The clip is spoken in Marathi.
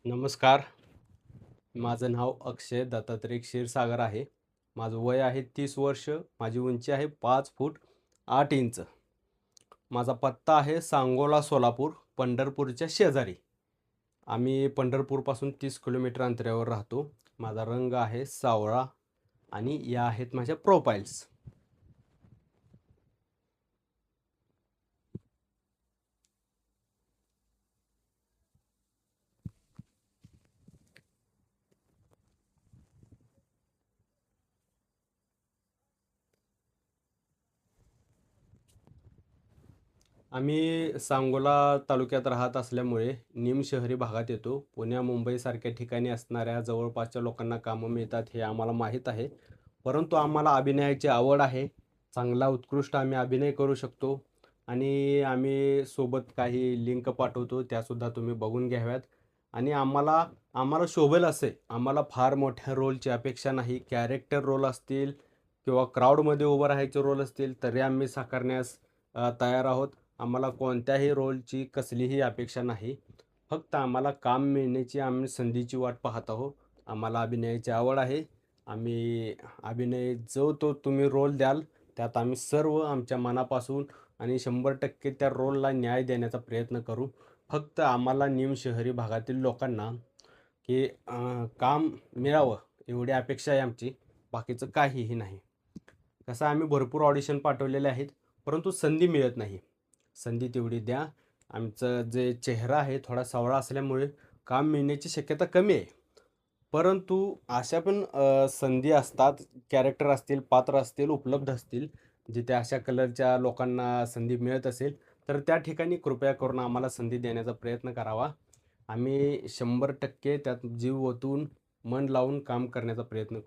नमस्कार. माझं नाव अक्षय दत्तात्रय क्षीरसागर आहे. माझं वय आहे 30 वर्ष. माझी उंची आहे 5 फूट 8 इंच. माझा पत्ता आहे सांगोला, सोलापूर, पंढरपूरच्या शेजारी. आम्ही पंढरपूरपासून 30 किलोमीटर अंतरावर राहतो. माझा रंग आहे सावळा आणि या आहेत माझ्या प्रोफाइल्स. आम्ही सांगोला तालुक्यात राहत असल्यामुळे निम शहरी भागात येतो. पुण्या, मुंबईसारख्या ठिकाणी असणाऱ्या जवळपासच्या लोकांना कामं मिळतात हे आम्हाला माहीत आहे. परंतु आम्हाला अभिनयाची आवड आहे. चांगला उत्कृष्ट आम्ही अभिनय करू शकतो आणि आम्ही सोबत काही लिंक पाठवतो, त्यासुद्धा तुम्ही बघून घ्याव्यात. आणि आम्हाला आम्हाला शोभेल असे, आम्हाला फार मोठ्या रोलची अपेक्षा नाही. कॅरेक्टर रोल असतील किंवा क्राऊडमध्ये उभं राहायचे रोल असतील तरी आम्ही साकारण्यास तयार आहोत. आम्हाला कोणत्याही रोलची कसलीही अपेक्षा नाही. फक्त आम्हाला काम मिळण्याची आम्ही संधीची वाट पाहत आहोत. आम्हाला अभिनयाची आवड आहे. आम्ही अभिनय जो तो तुम्ही रोल द्याल, त्यात आम्ही सर्व आमच्या मनापासून आणि 100% त्या रोलला न्याय देण्याचा प्रयत्न करू. फक्त आम्हाला निम शहरी भागातील लोकांना की काम मिळावं एवढी अपेक्षा आहे आमची. बाकीचं काहीही नाही. कसं आम्ही भरपूर ऑडिशन पाठवलेले आहेत, परंतु संधी मिळत नाही. संधी तेवढी द्या. आमचं जे चेहरा आहे थोडा सावळा असल्यामुळे काम मिळण्याची शक्यता कमी आहे. परंतु अशा पण संधी असतात, कॅरेक्टर असतील, पात्र असतील, उपलब्ध असतील, जिथे अशा कलरच्या लोकांना संधी मिळत असेल, तर त्या ठिकाणी कृपया करून आम्हाला संधी देण्याचा प्रयत्न करावा. आम्ही 100% त्यात जीव ओतून, मन लावून काम करण्याचा प्रयत्न करू.